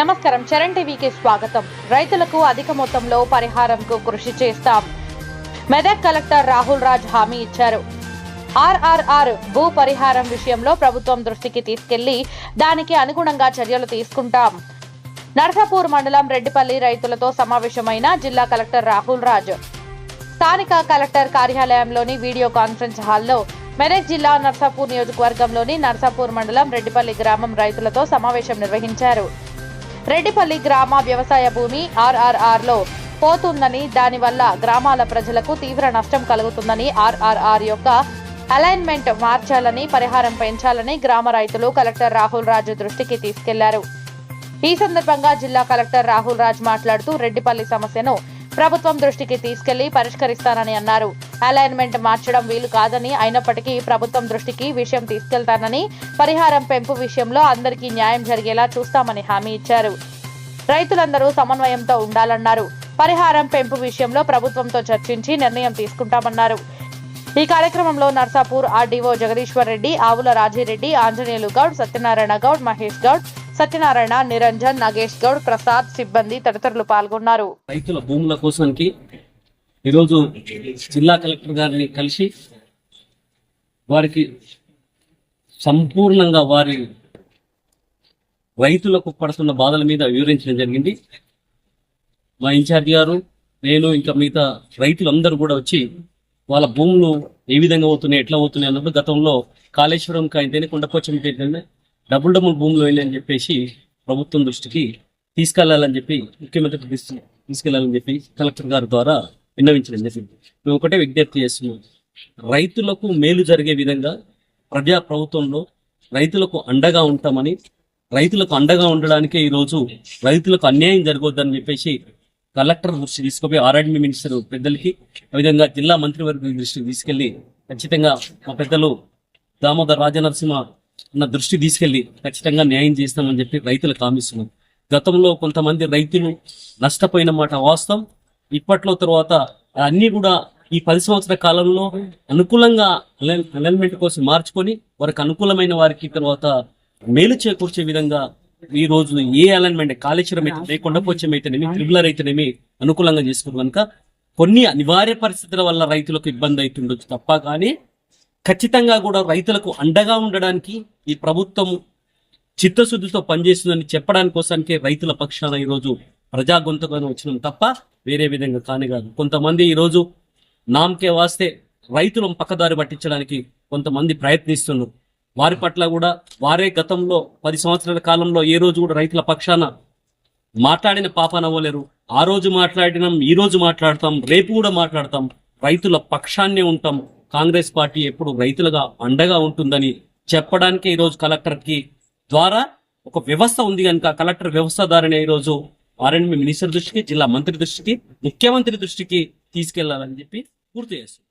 నమస్కారం, చరణ్ టీవీకి స్వాగతం. రైతులకు అధిక మొత్తంలో పరిహారంకు కృషి చేస్తాం. మెదక్ కలెక్టర్ రాహుల్ రాజ్ హామీ ఇచ్చారు. ఆర్ఆర్ఆర్ భూ పరిహారం విషయంలో ప్రభుత్వం దృష్టికి తీసుకెళ్లి దానికి అనుగుణంగా చర్యలు తీసుకుంటాం. నర్సాపూర్ మండలం రెడ్డిపల్లి రైతులతో సమావేశమైన జిల్లా కలెక్టర్ రాహుల్ రాజ్ స్థానిక కలెక్టర్ కార్యాలయంలోని వీడియో కాన్ఫరెన్స్ హాల్లో మెదక్ జిల్లా నర్సాపూర్ నియోజకవర్గంలోని నర్సాపూర్ మండలం రెడ్డిపల్లి గ్రామం రైతులతో సమావేశం నిర్వహించారు. రెడ్డిపల్లి గ్రామ వ్యవసాయ భూమి ఆర్ఆర్ఆర్లో పోతుందని, దానివల్ల గ్రామాల ప్రజలకు తీవ్ర నష్టం కలుగుతుందని, ఆర్ఆర్ఆర్ యొక్క అలైన్మెంట్ మార్చాలని, పరిహారం పెంచాలని గ్రామ రైతులు కలెక్టర్ రాహుల్ రాజ్ దృష్టికి తీసుకెళ్లారు. ఈ సందర్భంగా జిల్లా కలెక్టర్ రాహుల్ రాజ్ మాట్లాడుతూ రెడ్డిపల్లి సమస్యను ప్రభుత్వం దృష్టికి తీసుకెళ్లి పరిష్కరిస్తానని అన్నారు. అలైన్మెంట్ మార్చడం వీలు కాదని, అయినప్పటికీ ప్రభుత్వం దృష్టికి విషయం తీసుకెళ్తానని, పరిహారం పెంపు విషయంలో అందరికీ న్యాయం జరిగేలా చూస్తామని హామీ ఇచ్చారు. రైతులందరూ సమన్వయంతో ఉండాలన్నారు. పరిహారం పెంపు విషయంలో ప్రభుత్వంతో చర్చించి నిర్ణయం తీసుకుంటామన్నారు. ఈ కార్యక్రమంలో నర్సాపూర్ ఆర్డీఓ జగదీశ్వర్ రెడ్డి, ఆవుల రాజిరెడ్డి, ఆంజనేయులు గౌడ్, సత్యనారాయణ గౌడ్, మహేష్ గౌడ్, సత్యనారాయణ, నిరంజన్, నగేష్ గౌడ్, ప్రసాద్, సిబ్బంది తదితరులు పాల్గొన్నారు. రైతుల భూముల కోసానికి ఈరోజు జిల్లా కలెక్టర్ గారిని కలిసి వారికి సంపూర్ణంగా వారి రైతులకు పడుతున్న బాధల మీద వివరించడం జరిగింది. మా ఇన్ఛార్జి గారు, నేను, ఇంకా మిగతా రైతులందరూ కూడా వచ్చి వాళ్ళ భూములు ఏ విధంగా అవుతున్నాయి, ఎట్లా అవుతున్నాయి అన్నప్పుడు గతంలో కాళేశ్వరం కాయింతేనే, కొండపోచం డబుల్ భూములు వెళ్ళని చెప్పేసి ప్రభుత్వం దృష్టికి తీసుకెళ్లాలని చెప్పి, ముఖ్యమంత్రి తీసుకెళ్లాలని చెప్పి కలెక్టర్ గారి ద్వారా విన్నవించడం జరిగింది. మేము ఒకటే విజ్ఞప్తి చేస్తున్నాం, రైతులకు మేలు జరిగే విధంగా ప్రజా ప్రభుత్వంలో రైతులకు అండగా ఉంటామని, రైతులకు అండగా ఉండడానికే ఈరోజు రైతులకు అన్యాయం జరగొద్దని చెప్పేసి కలెక్టర్ దృష్టి తీసుకుపోయి ఆర్ఆర్డీ మినిస్టర్ పెద్దలకి, ఆ విధంగా జిల్లా మంత్రివర్గ దృష్టికి తీసుకెళ్లి ఖచ్చితంగా మా పెద్దలు దామోదర్ రాజనరసింహ అన్న దృష్టి తీసుకెళ్లి ఖచ్చితంగా న్యాయం చేస్తామని చెప్పి రైతులకు హామీస్తున్నాం. గతంలో కొంతమంది రైతులు నష్టపోయిన మాట వాస్తవం. ఇప్పట్లో తర్వాత అన్ని కూడా ఈ 10 సంవత్సరాల కాలంలో అనుకూలంగా అలైన్మెంట్ కోసం మార్చుకొని వారికి అనుకూలమైన వారికి తర్వాత మేలు చేకూర్చే విధంగా ఈ రోజు ఏ అలైన్మెంట్ కాళేశ్వరం అయితే, కొండపోచం అయితేనేమి, త్రిబులర్ అయితేనేమి అనుకూలంగా చేసుకున్నాం కనుక కొన్ని అనివార్య పరిస్థితుల వల్ల రైతులకు ఇబ్బంది అవుతుండొచ్చు తప్ప, కానీ ఖచ్చితంగా కూడా రైతులకు అండగా ఉండడానికి ఈ ప్రభుత్వం చిత్తశుద్ధితో పనిచేస్తుందని చెప్పడానికి కోసానికి రైతుల పక్షాన ఈరోజు ప్రజా గొంతుగానే వచ్చినాం తప్ప వేరే విధంగా కాని కాదు. కొంతమంది ఈరోజు నామకే వాస్తే రైతులను పక్కదారి పట్టించడానికి కొంతమంది ప్రయత్నిస్తున్నారు. వారి పట్ల కూడా వారే గతంలో 10 సంవత్సరాల కాలంలో ఏ రోజు కూడా రైతుల పక్షాన మాట్లాడిన పాపాన అవ్వలేరు. ఆ రోజు మాట్లాడినాం, ఈ రోజు మాట్లాడతాం, రేపు కూడా మాట్లాడతాం, రైతుల పక్షాన్నే ఉంటాం. కాంగ్రెస్ పార్టీ ఎప్పుడు రైతులుగా అండగా ఉంటుందని చెప్పడానికే ఈరోజు కలెక్టర్ కి ద్వారా ఒక వ్యవస్థ ఉంది కనుక కలెక్టర్ వ్యవస్థ ద్వారానే ఈరోజు ఆర్ఎండ్బి మినిస్టర్ దృష్టికి, జిల్లా మంత్రి దృష్టికి, ముఖ్యమంత్రి దృష్టికి తీసుకెళ్లాలని చెప్పి పూర్తి చేస్తుంది.